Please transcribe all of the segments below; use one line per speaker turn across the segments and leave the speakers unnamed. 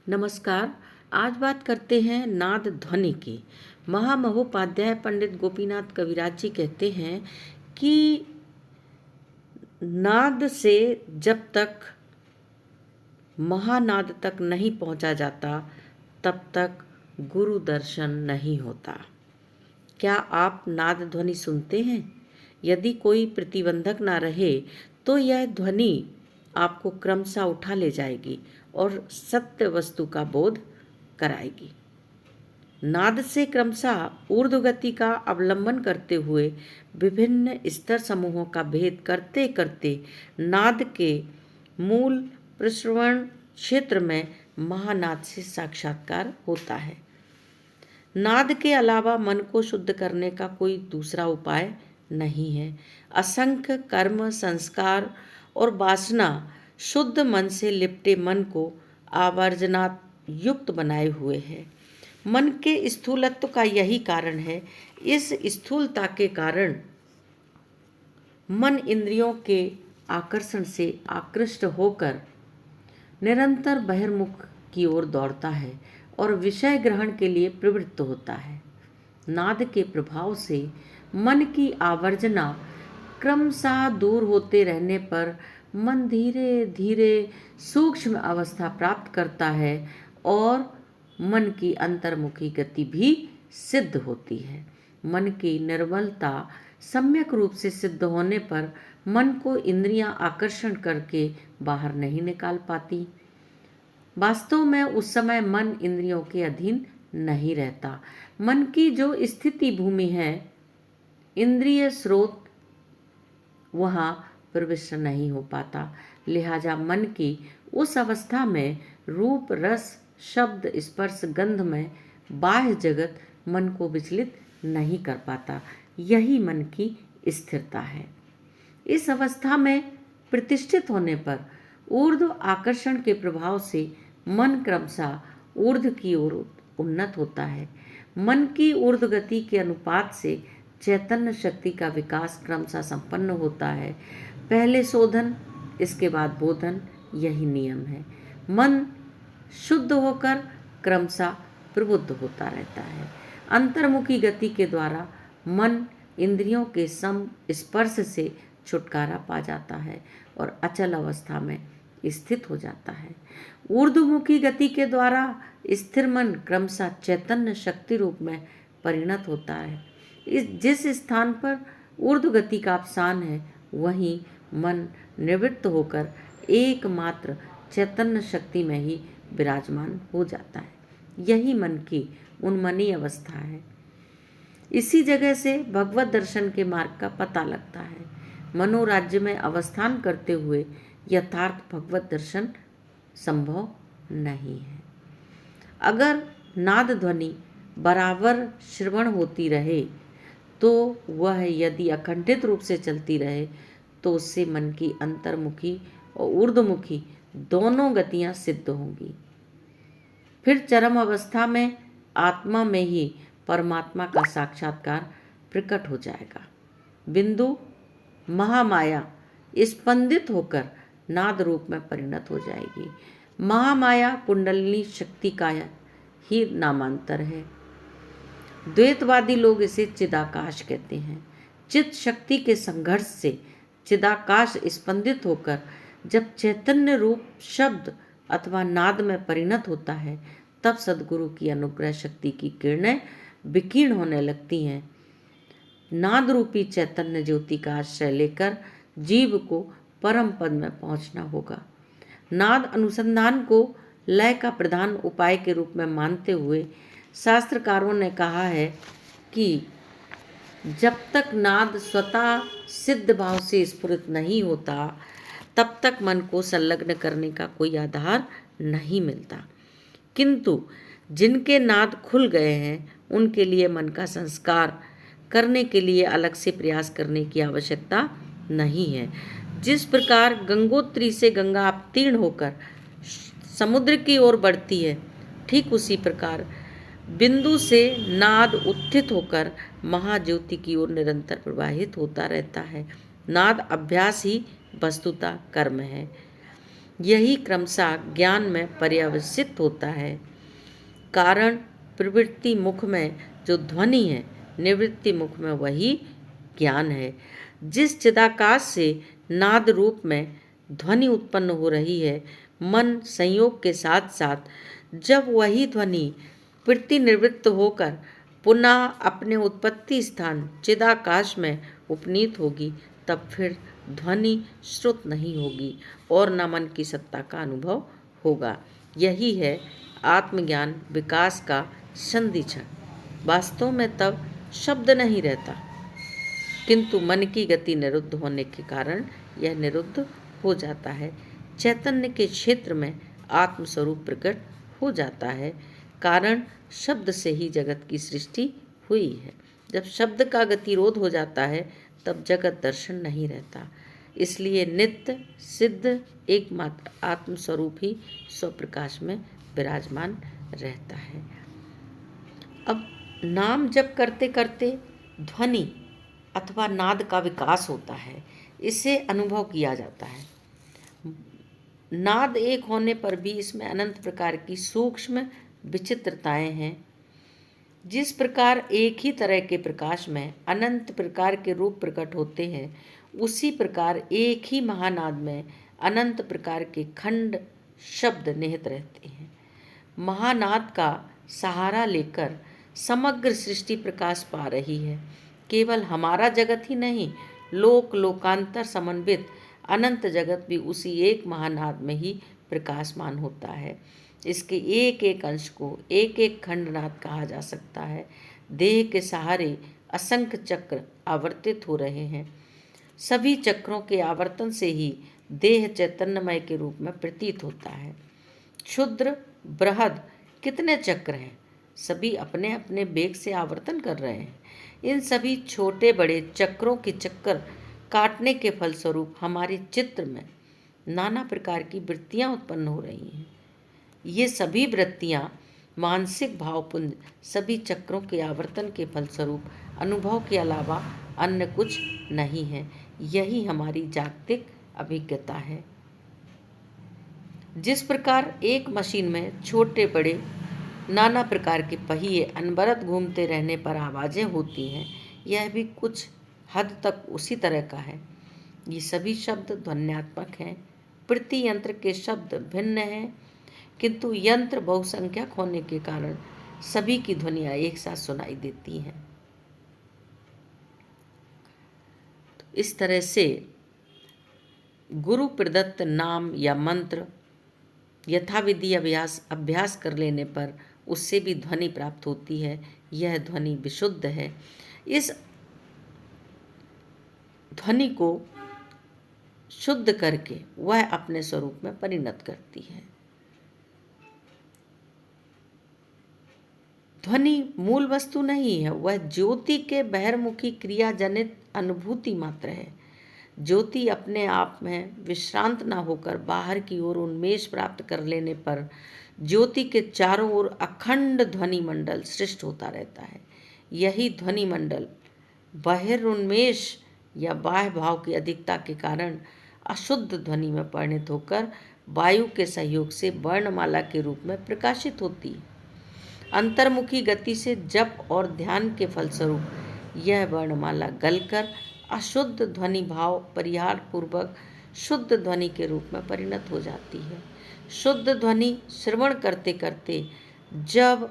नमस्कार। आज बात करते हैं नाद ध्वनि की। महामहोपाध्याय पंडित गोपीनाथ कविराज जी कहते हैं कि नाद से जब तक महानाद तक नहीं पहुंचा जाता तब तक गुरु दर्शन नहीं होता। क्या आप नाद ध्वनि सुनते हैं? यदि कोई प्रतिबंधक ना रहे तो यह ध्वनि आपको क्रमशः उठा ले जाएगी और सत्य वस्तु का बोध कराएगी। नाद से क्रमशः ऊर्ध्व गति का अवलंबन करते हुए विभिन्न स्तर समूहों का भेद करते करते नाद के मूल प्रश्रवण क्षेत्र में महानाद से साक्षात्कार होता है। नाद के अलावा मन को शुद्ध करने का कोई दूसरा उपाय नहीं है। असंख्य कर्म, संस्कार और वासना शुद्ध मन से लिपटे मन को आवर्जना युक्त बनाए हुए है। मन के स्थूलत्व का यही कारण है। इस स्थूलता के कारण मन इंद्रियों के आकर्षण से आकृष्ट होकर निरंतर बहिर्मुख की ओर दौड़ता है और विषय ग्रहण के लिए प्रवृत्त होता है। नाद के प्रभाव से मन की आवर्जना क्रमशः दूर होते रहने पर मन धीरे धीरे सूक्ष्म अवस्था प्राप्त करता है और मन की अंतर्मुखी गति भी सिद्ध होती है। मन की निर्मलता सम्यक रूप से सिद्ध होने पर मन को इंद्रियां आकर्षण करके बाहर नहीं निकाल पाती। वास्तव में उस समय मन इंद्रियों के अधीन नहीं रहता। मन की जो स्थिति भूमि है, इंद्रिय स्रोत वहाँ प्रविष्ट नहीं हो पाता। लिहाजा मन की उस अवस्था में रूप, रस, शब्द, स्पर्श, गंध में बाह्य जगत मन को विचलित नहीं कर पाता। यही मन की स्थिरता है। इस अवस्था में प्रतिष्ठित होने पर ऊर्ध्व आकर्षण के प्रभाव से मन क्रमशः ऊर्ध्व की ओर उन्नत होता है। मन की ऊर्ध्व गति के अनुपात से चैतन्य शक्ति का विकास क्रमशः संपन्न होता है। पहले शोधन, इसके बाद बोधन, यही नियम है। मन शुद्ध होकर क्रमशः प्रबुद्ध होता रहता है। अंतर्मुखी गति के द्वारा मन इंद्रियों के सम स्पर्श से छुटकारा पा जाता है और अचल अवस्था में स्थित हो जाता है। ऊर्ध्वमुखी गति के द्वारा स्थिर मन क्रमशः चैतन्य शक्ति रूप में परिणत होता है। जिस स्थान पर ऊर्ध्व गति का अवसान है वहीं मन निवृत्त होकर एकमात्र चैतन्य शक्ति में ही विराजमान हो जाता है। यही मन की उन्मनी अवस्था है। इसी जगह से भगवत दर्शन के मार्ग का पता लगता है। मनोराज्य में अवस्थान करते हुए यथार्थ भगवत दर्शन संभव नहीं है। अगर नाद ध्वनि बराबर श्रवण होती रहे तो वह यदि अखंडित रूप से चलती रहे तो उससे मन की अंतर्मुखी और ऊर्ध्वमुखी दोनों गतियां सिद्ध होंगी। फिर चरम अवस्था में आत्मा में ही परमात्मा का साक्षात्कार प्रकट हो जाएगा। बिंदु महामाया स्पंदित होकर नाद रूप में परिणत हो जाएगी। महामाया कुंडलिनी शक्ति का ही नामांतर है। द्वैतवादी लोग इसे चिदाकाश कहते हैं। चित शक्ति के संघर्ष से चिदाकाश स्पंदित होकर जब चैतन्य रूप शब्द अथवा नाद में परिणत होता है तब सद्गुरु की अनुग्रह शक्ति की किरणें विकीर्ण होने लगती हैं। नाद रूपी चैतन्य ज्योति का आश्रय लेकर जीव को परम पद में पहुंचना होगा। नाद अनुसंधान को लय का प्रधान उपाय के रूप में मानते हुए शास्त्रकारों ने कहा है कि जब तक नाद स्वतः सिद्ध भाव से स्फुरित नहीं होता तब तक मन को संलग्न करने का कोई आधार नहीं मिलता। किंतु जिनके नाद खुल गए हैं उनके लिए मन का संस्कार करने के लिए अलग से प्रयास करने की आवश्यकता नहीं है। जिस प्रकार गंगोत्री से गंगा अवतीर्ण होकर समुद्र की ओर बढ़ती है, ठीक उसी प्रकार बिंदु से नाद उत्थित होकर महाज्योति की ओर निरंतर प्रवाहित होता रहता है। नाद अभ्यास ही वस्तुतः कर्म है। यही क्रमशः ज्ञान में पर्यवसित होता है। कारण प्रवृत्ति मुख में जो ध्वनि है, निवृत्ति मुख में वही ज्ञान है। जिस चिदाकाश से नाद रूप में ध्वनि उत्पन्न हो रही है, मन संयोग के साथ साथ जब वही ध्वनि प्रतिनिवृत्त होकर पुनः अपने उत्पत्ति स्थान चिदाकाश में उपनीत होगी, तब फिर ध्वनि श्रुत नहीं होगी और न मन की सत्ता का अनुभव होगा। यही है आत्मज्ञान विकास का संधि क्षण। वास्तव में तब शब्द नहीं रहता, किंतु मन की गति निरुद्ध होने के कारण यह निरुद्ध हो जाता है। चैतन्य के क्षेत्र में आत्मस्वरूप प्रकट हो जाता है। कारण शब्द से ही जगत की सृष्टि हुई है। जब शब्द का गतिरोध हो जाता है, तब जगत दर्शन नहीं रहता। इसलिए नित्य सिद्ध एकमात्र आत्मस्वरूप ही स्वप्रकाश में विराजमान रहता है। अब नाम जप करते करते ध्वनि अथवा नाद का विकास होता है, इसे अनुभव किया जाता है। नाद एक होने पर भी इसमें अनंत प्रकार की सूक्ष्म विचित्रताएं हैं। जिस प्रकार एक ही तरह के प्रकाश में अनंत प्रकार के रूप प्रकट होते हैं, उसी प्रकार एक ही महानाद में अनंत प्रकार के खंड शब्द निहित रहते हैं। महानाद का सहारा लेकर समग्र सृष्टि प्रकाश पा रही है। केवल हमारा जगत ही नहीं, लोक लोकांतर समन्वित अनंत जगत भी उसी एक महानाद में ही प्रकाशमान होता है। इसके एक एक अंश को एक एक खंडनाद कहा जा सकता है। देह के सहारे असंख्य चक्र आवर्तित हो रहे हैं। सभी चक्रों के आवर्तन से ही देह चैतन्यमय के रूप में प्रतीत होता है। क्षुद्र बृहद कितने चक्र हैं, सभी अपने अपने वेग से आवर्तन कर रहे हैं। इन सभी छोटे बड़े चक्रों के चक्कर काटने के फलस्वरूप हमारे चित्र में नाना प्रकार की वृत्तियां उत्पन्न हो रही हैं। ये सभी वृत्तियां मानसिक भावपुंज सभी चक्रों के आवर्तन के फलस्वरूप अनुभव के अलावा अन्य कुछ नहीं है। यही हमारी जागतिक अभिज्ञता है। जिस प्रकार एक मशीन में छोटे बड़े नाना प्रकार के पहिए अनवरत घूमते रहने पर आवाज़ें होती हैं, यह भी कुछ हद तक उसी तरह का है। ये सभी शब्द ध्वन्यात्मक हैं। प्रति यंत्र के शब्द भिन्न हैं, किंतु यंत्र बहुसंख्यक होने के कारण सभी की ध्वनियाँ एक साथ सुनाई देती हैं। तो इस तरह से गुरु प्रदत्त नाम या मंत्र यथाविधि अभ्यास कर लेने पर उससे भी ध्वनि प्राप्त होती है। यह ध्वनि विशुद्ध है। इस ध्वनि को शुद्ध करके वह अपने स्वरूप में परिणत करती है। ध्वनि मूल वस्तु नहीं है, वह ज्योति के बहिर्मुखी क्रिया जनित अनुभूति मात्र है। ज्योति अपने आप में विश्रांत न होकर बाहर की ओर उन्मेष प्राप्त कर लेने पर ज्योति के चारों ओर अखंड ध्वनि मंडल सृष्ट होता रहता है। यही ध्वनि मंडल बहिर्उन्मेष या बाह्य भाव की अधिकता के कारण अशुद्ध ध्वनि में परिणत होकर वायु के सहयोग से वर्णमाला के रूप में प्रकाशित होती है। अंतर्मुखी गति से जप और ध्यान के फलस्वरूप यह वर्णमाला गलकर अशुद्ध ध्वनि भाव परिहार पूर्वक शुद्ध ध्वनि के रूप में परिणत हो जाती है। शुद्ध ध्वनि श्रवण करते करते जब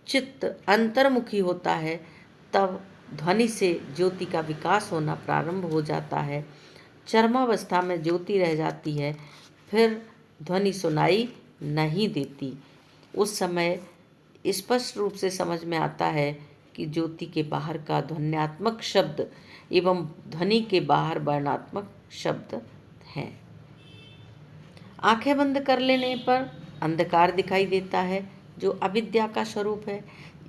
चित्त अंतर्मुखी होता है, तब ध्वनि से ज्योति का विकास होना प्रारंभ हो जाता है। चरमावस्था में ज्योति रह जाती है, फिर ध्वनि सुनाई नहीं देती। उस समय स्पष्ट रूप से समझ में आता है कि ज्योति के बाहर का ध्वन्यात्मक शब्द एवं ध्वनि के बाहर वर्णात्मक शब्द हैं। आंखें बंद कर लेने पर अंधकार दिखाई देता है, जो अविद्या का स्वरूप है।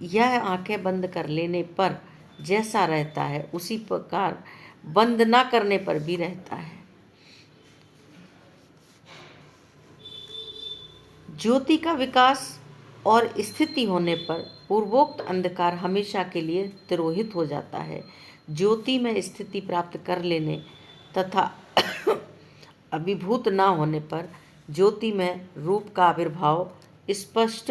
यह आंखें बंद कर लेने पर जैसा रहता है, उसी प्रकार बंद ना करने पर भी रहता है। ज्योति का विकास और स्थिति होने पर पूर्वोक्त अंधकार हमेशा के लिए तिरोहित हो जाता है। ज्योति में स्थिति प्राप्त कर लेने तथा अभिभूत न होने पर ज्योति में रूप का आविर्भाव स्पष्ट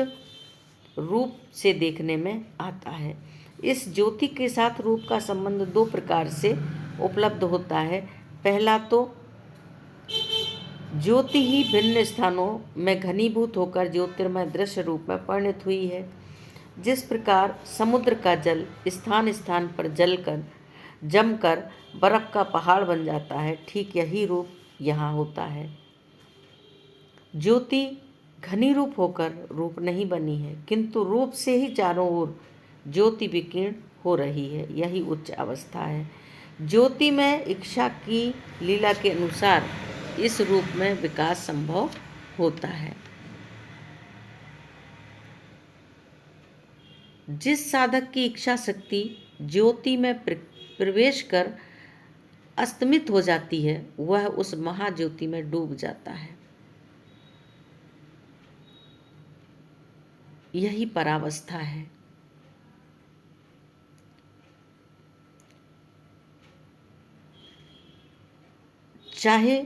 रूप से देखने में आता है। इस ज्योति के साथ रूप का संबंध दो प्रकार से उपलब्ध होता है। पहला तो ज्योति ही भिन्न स्थानों में घनीभूत होकर ज्योतिर्मय दृश्य रूप में परिणत हुई है। जिस प्रकार समुद्र का जल स्थान स्थान पर जमकर बर्फ का पहाड़ बन जाता है, ठीक यही रूप यहाँ होता है। ज्योति घनी रूप होकर रूप नहीं बनी है, किंतु रूप से ही चारों ओर ज्योति विकीर्ण हो रही है, यही उच्च अवस्था है। ज्योति में इच्छा की लीला के अनुसार इस रूप में विकास संभव होता है। जिस साधक की इच्छा शक्ति ज्योति में प्रवेश कर अस्तमित हो जाती है, वह उस महाज्योति में डूब जाता है। यही परावस्था है। चाहे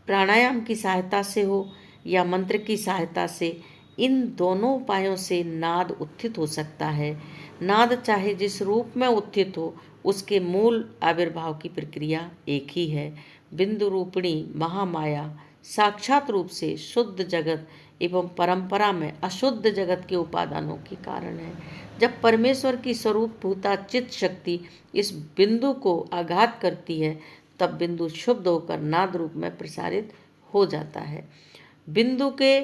प्राणायाम की सहायता से हो या मंत्र की सहायता से, इन दोनों उपायों से नाद उत्थित हो सकता है। नाद चाहे जिस रूप में उत्थित हो, उसके मूल आविर्भाव की प्रक्रिया एक ही है। बिंदु रूपिणी महामाया साक्षात रूप से शुद्ध जगत एवं परंपरा में अशुद्ध जगत के उपादानों के कारण है। जब परमेश्वर की स्वरूप भूता चित्त शक्ति इस बिंदु को आघात करती है, तब बिंदु शुद्ध होकर नाद रूप में प्रसारित हो जाता है। बिंदु के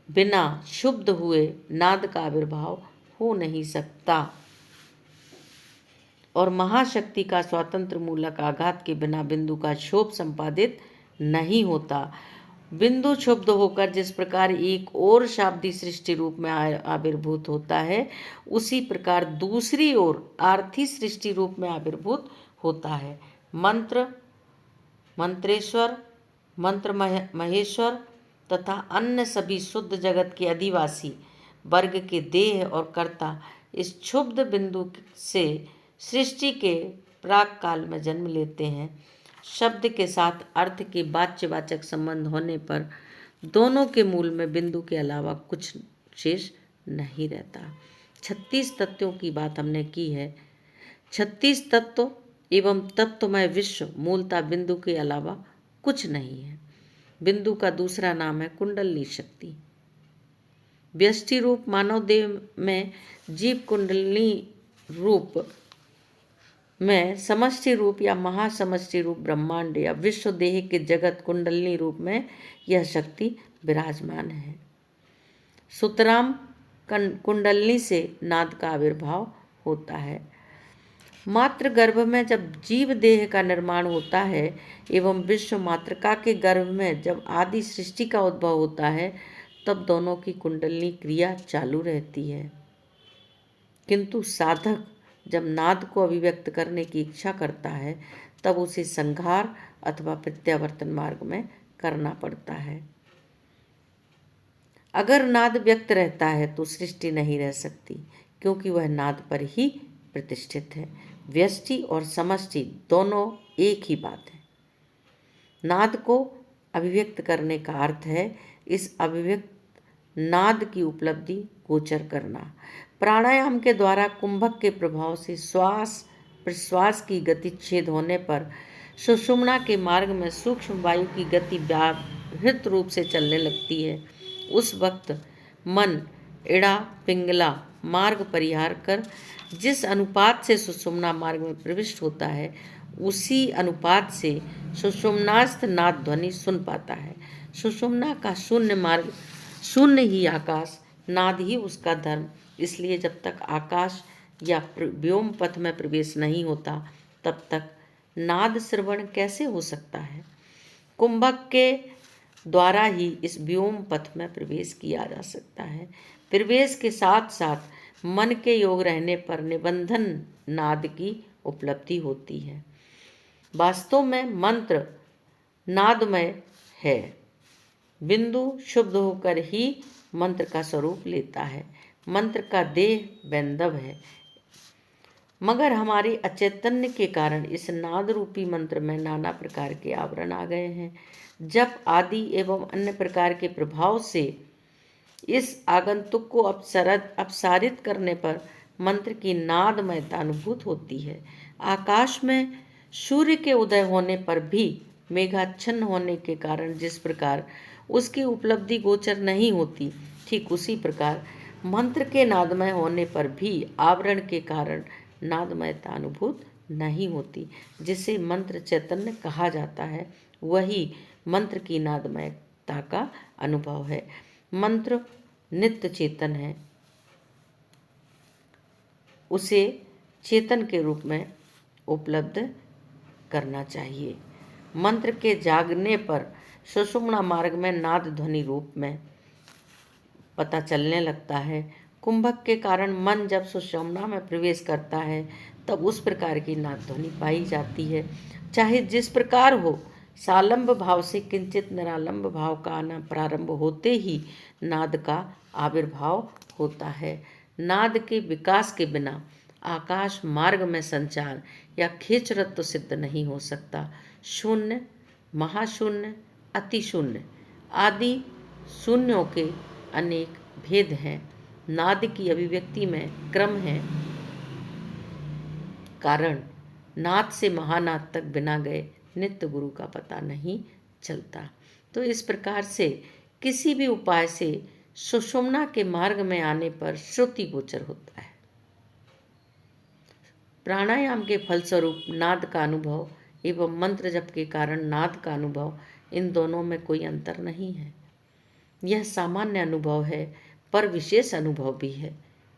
बिना शुद्ध हुए नाद का आविर्भाव हो नहीं सकता और महाशक्ति का स्वतंत्र मूलक आघात के बिना बिंदु का क्षोभ संपादित नहीं होता। बिंदु क्षुब्ध होकर जिस प्रकार एक और शाब्दी सृष्टि रूप में आविर्भूत होता है, उसी प्रकार दूसरी ओर आर्थी सृष्टि रूप में आविर्भूत होता है। मंत्र, मंत्रेश्वर, मंत्र महेश्वर तथा अन्य सभी शुद्ध जगत के अधिवासी वर्ग के देह और कर्ता इस क्षुब्ध बिंदु से सृष्टि के प्राक काल में जन्म लेते हैं। शब्द के साथ अर्थ के वाच्यवाचक संबंध होने पर दोनों के मूल में बिंदु के अलावा कुछ शेष नहीं रहता। 36 तत्वों की बात हमने की है। 36 तत्व एवं तत्वमय विश्व मूलतः बिंदु के अलावा कुछ नहीं है। बिंदु का दूसरा नाम है कुंडलनी शक्ति। व्यष्टि रूप मानव देह में जीव कुंडलनी रूप में समष्टि रूप या महासमष्टि रूप ब्रह्मांड या विश्व देह के जगत कुंडलनी रूप में यह शक्ति विराजमान है। सुतराम कुंडलनी से नाद का आविर्भाव होता है। मात्र गर्भ में जब जीव देह का निर्माण होता है एवं विश्व मातृका के गर्भ में जब आदि सृष्टि का उद्भव होता है, तब दोनों की कुंडलनी क्रिया चालू रहती है। किंतु साधक जब नाद को अभिव्यक्त करने की इच्छा करता है, तब उसे संघार अथवा प्रत्यावर्तन मार्ग में करना पड़ता है। अगर नाद व्यक्त रहता है तो सृष्टि नहीं रह सकती, क्योंकि वह नाद पर ही प्रतिष्ठित है। व्यष्टि और समष्टि दोनों एक ही बात है। नाद को अभिव्यक्त करने का अर्थ है इस अभिव्यक्त नाद की उपलब्धि गोचर करना। प्राणायाम के द्वारा कुंभक के प्रभाव से श्वास प्रश्वास की गति छेद होने पर सुषुम्ना के मार्ग में सूक्ष्म वायु की गति व्यावृत रूप से चलने लगती है। उस वक्त मन इड़ा पिंगला मार्ग परिहार कर जिस अनुपात से सुषुम्ना मार्ग में प्रविष्ट होता है, उसी अनुपात से सुषुम्नास्थ नाद ध्वनि सुन पाता है। सुषुम्ना का शून्य मार्ग, शून्य ही आकाश, नाद ही उसका धर्म। इसलिए जब तक आकाश या व्योम पथ में प्रवेश नहीं होता, तब तक नाद श्रवण कैसे हो सकता है। कुंभक के द्वारा ही इस व्योम पथ में प्रवेश किया जा सकता है। प्रवेश के साथ साथ मन के योग रहने पर निबंधन नाद की उपलब्धि होती है। वास्तव में मंत्र नादमय है। बिंदु शुद्ध होकर ही मंत्र का स्वरूप लेता है। मंत्र का देह वैंदव है। मगर हमारे अचैतन्य के कारण इस नाद रूपी मंत्र में नाना प्रकार के आवरण आ गए हैं। जब आदि एवं अन्य प्रकार के प्रभाव से इस आगंतुक को अपसारित करने पर मंत्र की नादमयता अनुभूत होती है। आकाश में सूर्य के उदय होने पर भी मेघाच्छन्न होने के कारण जिस प्रकार उसकी उपलब्धि गोचर नहीं होती, ठीक उसी प्रकार मंत्र के नादमय होने पर भी आवरण के कारण नादमयता अनुभूत नहीं होती। जिसे मंत्र चैतन्य कहा जाता है वही मंत्र की नादमयता का अनुभव है। मंत्र नित्य चेतन है, उसे चेतन के रूप में उपलब्ध करना चाहिए। मंत्र के जागने पर सुषुम्ना मार्ग में नाद ध्वनि रूप में पता चलने लगता है। कुंभक के कारण मन जब सुषुम्ना में प्रवेश करता है तब उस प्रकार की नाद ध्वनि पाई जाती है। चाहे जिस प्रकार हो, सालंब भाव से किंचित निरालंब भाव का आना प्रारंभ होते ही नाद का आविर्भाव होता है। नाद के विकास के बिना आकाश मार्ग में संचार या खेचरत्व सिद्ध नहीं हो सकता। शून्य, महाशून्य, अति शून्य आदि शून्यों के अनेक भेद हैं। नाद की अभिव्यक्ति में क्रम है, कारण नाद से महानाद तक बिना गए नित्य गुरु का पता नहीं चलता। तो इस प्रकार से किसी भी उपाय से सुषुम्ना के मार्ग में आने पर श्रुति गोचर होता है। प्राणायाम के फलस्वरूप नाद का अनुभव एवं मंत्र जप के कारण नाद का अनुभव, इन दोनों में कोई अंतर नहीं है। यह सामान्य अनुभव है, पर विशेष अनुभव भी है।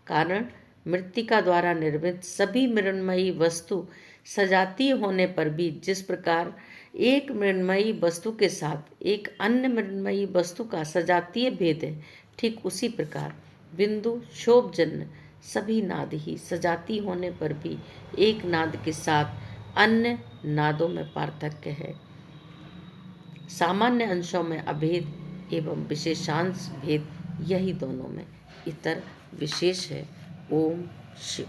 कारण मृत्तिका द्वारा निर्मित सभी मृण्मयी वस्तु सजातीय होने पर भी जिस प्रकार एक मृण्मयी वस्तु के साथ एक अन्य मृण्मयी वस्तु का सजातीय भेद है, ठीक उसी प्रकार बिंदु शोभजन्य सभी नाद ही सजाती होने पर भी एक नाद के साथ अन्य नादों में पार्थक्य है। सामान्य अंशों में अभेद एवं विशेषांश भेद, यही दोनों में इतर विशेष है। ओम शिव।